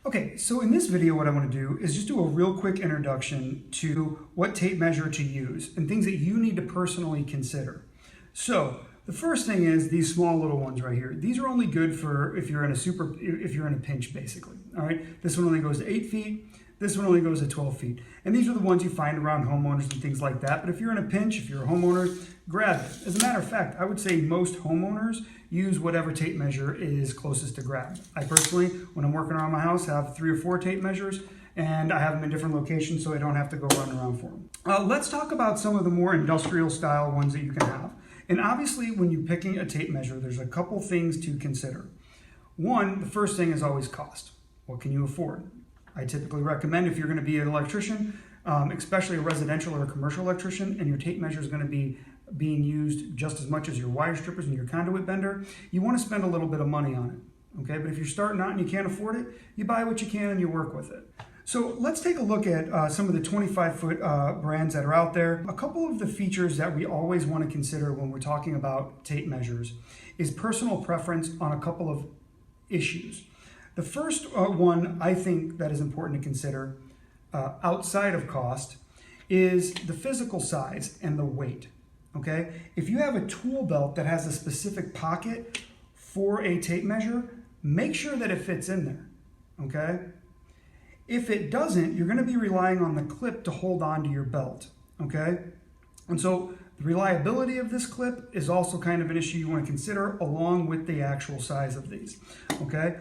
Okay, so in this video what I want to do is just do a real quick introduction to what tape measure to use and things that you need to personally consider. So the first thing is these small little ones right here. These are only good for if you're in a pinch basically. All right, this one only goes to 8 feet. This one only goes to 12 feet. And these are the ones you find around homeowners and things like that. But if you're in a pinch, if you're a homeowner, grab it. As a matter of fact, I would say most homeowners use whatever tape measure is closest to grab. I personally, when I'm working around my house, have 3 or 4 tape measures, and I have them in different locations so I don't have to go run around for them. Let's talk about some of the more industrial style ones that you can have. And obviously, when you're picking a tape measure, there's a couple things to consider. One, the first thing is always cost. What can you afford? I typically recommend if you're going to be an electrician, especially a residential or a commercial electrician, and your tape measure is going to be being used just as much as your wire strippers and your conduit bender, you want to spend a little bit of money on it. Okay, but if you're starting out and you can't afford it, you buy what you can and you work with it. So let's take a look at some of the 25-foot brands that are out there. A couple of the features that we always want to consider when we're talking about tape measures is personal preference on a couple of issues. The first one I think that is important to consider outside of cost is the physical size and the weight. Okay, if you have a tool belt that has a specific pocket for a tape measure, make sure that it fits in there. Okay, if it doesn't, you're going to be relying on the clip to hold on to your belt. Okay, and so the reliability of this clip is also kind of an issue you want to consider along with the actual size of these. Okay,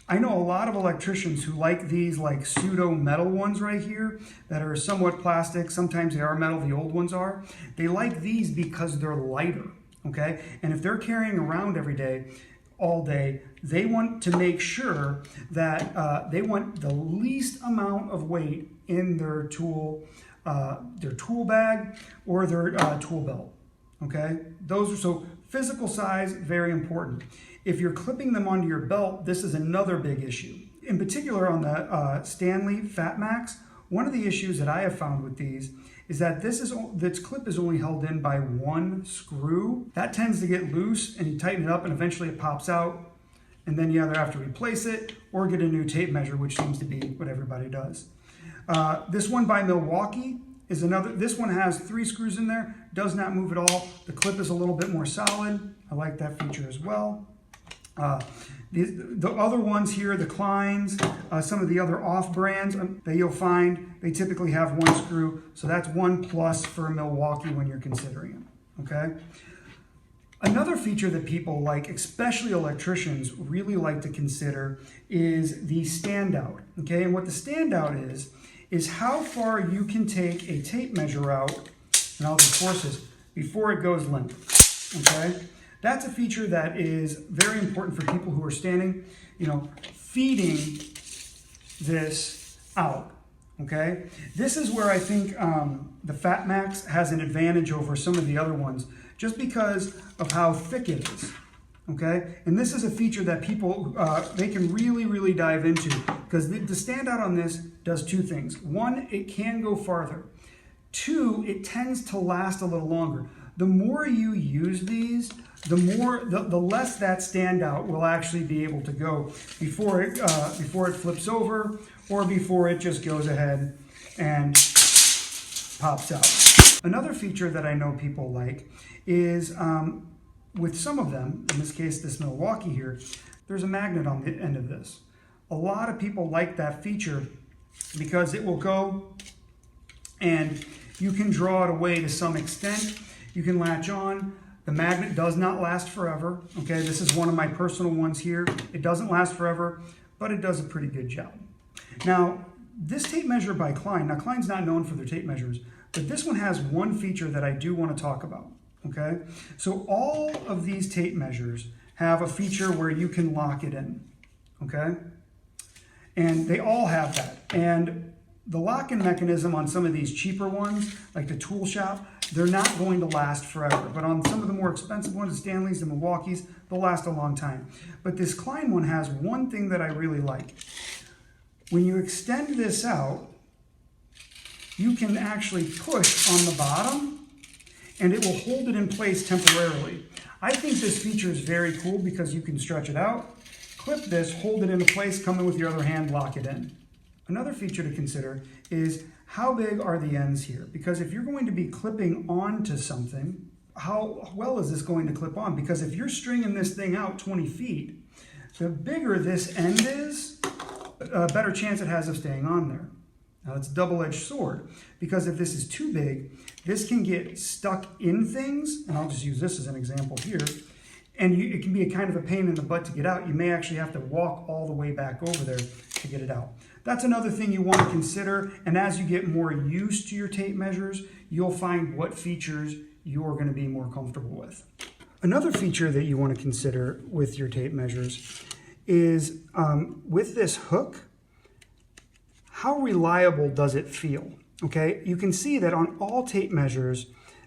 I know a lot of electricians who like these like pseudo metal ones right here that are somewhat plastic. Sometimes they are metal, the old ones are. They like these because they're lighter, okay? And if they're carrying around every day, all day, they want to make sure that they want the least amount of weight in their tool bag or their tool belt, okay? Those are so physical size, very important. If you're clipping them onto your belt, this is another big issue. In particular on the Stanley FatMax, one of the issues that I have found with these is that this clip is only held in by one screw. That tends to get loose and you tighten it up and eventually it pops out. And then you either have to replace it or get a new tape measure, which seems to be what everybody does. This one by Milwaukee is another. This one has 3 screws in there, does not move at all. The clip is a little bit more solid. I like that feature as well. The other ones here, the Kleins, some of the other off brands that you'll find, they typically have 1 screw. So that's 1 plus for Milwaukee when you're considering it, okay? Another feature that people like, especially electricians, really like to consider is the standout, okay? And what the standout is how far you can take a tape measure out, and I'll just force this, before it goes limp, okay? That's a feature that is very important for people who are standing, feeding this out, okay? This is where I think the FatMax has an advantage over some of the other ones just because of how thick it is, okay? And this is a feature that people, they can really, really dive into because the standout on this does 2 things. 1, it can go farther. 2, it tends to last a little longer. The more you use these, the less that standout will actually be able to go before it flips over or before it just goes ahead and pops out. Another feature that I know people like is with some of them, in this case this Milwaukee here, there's a magnet on the end of this. A lot of people like that feature because it will go and you can draw it away to some extent. You can latch on. The magnet does not last forever. Okay, this is one of my personal ones here. It doesn't last forever, but it does a pretty good job. Now, this tape measure by Klein, now Klein's not known for their tape measures, but this one has one feature that I do want to talk about. Okay, so all of these tape measures have a feature where you can lock it in. Okay, and they all have that. And the lock-in mechanism on some of these cheaper ones, like the Tool Shop, they're not going to last forever. But on some of the more expensive ones, the Stanleys, the Milwaukees, they'll last a long time. But this Klein one has one thing that I really like. When you extend this out, you can actually push on the bottom and it will hold it in place temporarily. I think this feature is very cool because you can stretch it out, clip this, hold it into place, come in with your other hand, lock it in. Another feature to consider is how big are the ends here? Because if you're going to be clipping onto something, how well is this going to clip on? Because if you're stringing this thing out 20 feet, the bigger this end is, a better chance it has of staying on there. Now it's a double-edged sword, because if this is too big, this can get stuck in things, and I'll just use this as an example here, and it can be a kind of a pain in the butt to get out. You may actually have to walk all the way back over there to get it out. That's another thing you want to consider, and as you get more used to your tape measures, you'll find what features you're going to be more comfortable with. Another feature that you want to consider with your tape measures is with this hook, how reliable does it feel? Okay, you can see that on all tape measures,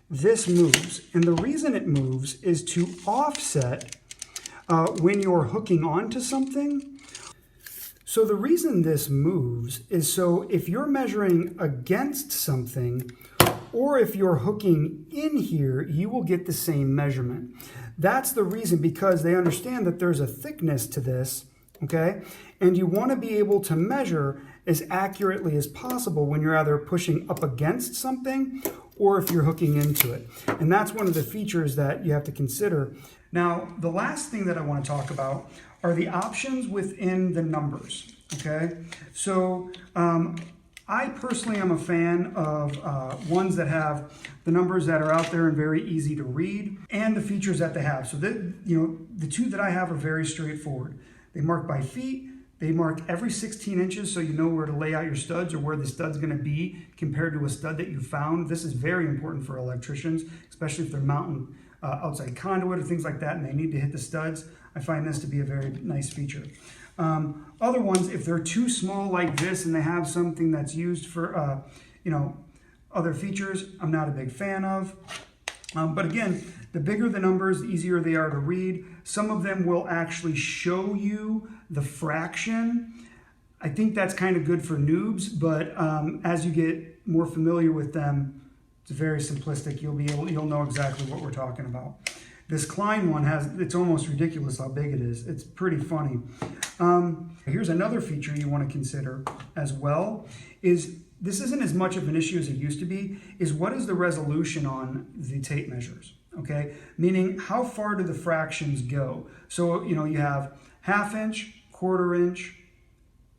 this moves, and the reason it moves is to offset when you're hooking onto something. So the reason this moves is so if you're measuring against something, or if you're hooking in here, you will get the same measurement. That's the reason, because they understand that there's a thickness to this, okay? And you want to be able to measure as accurately as possible when you're either pushing up against something or if you're hooking into it. And that's one of the features that you have to consider. Now, the last thing that I want to talk about are the options within the numbers, okay? So I personally am a fan of ones that have the numbers that are out there and very easy to read, and the features that they have. So the two that I have are very straightforward. They mark by feet. They mark every 16 inches, so you know where to lay out your studs or where the stud's going to be compared to a stud that you found. This is very important for electricians, especially if they're mounting outside conduit or things like that and they need to hit the studs. I find this to be a very nice feature. Other ones, if they're too small like this and they have something that's used for other features, I'm not a big fan of. But again, the bigger the numbers, the easier they are to read. Some of them will actually show you the fraction. I think that's kind of good for noobs, but as you get more familiar with them, it's very simplistic. You'll know exactly what we're talking about. This Klein one it's almost ridiculous how big it is. It's pretty funny. Here's another feature you want to consider as well, is this isn't as much of an issue as it used to be, is what is the resolution on the tape measures, okay? Meaning, how far do the fractions go? So, you have 1/2 inch, 1/4 inch,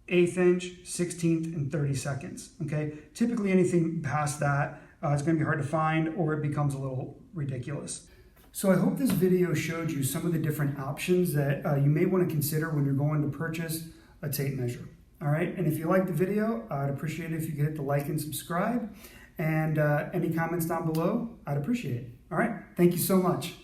1/8 inch, 1/16th, and 32nds, okay? Typically anything past that, it's gonna be hard to find, or it becomes a little ridiculous. So I hope this video showed you some of the different options that you may want to consider when you're going to purchase a tape measure. All right, and if you liked the video, I'd appreciate it if you could hit the like and subscribe, and any comments down below, I'd appreciate it. All right, thank you so much.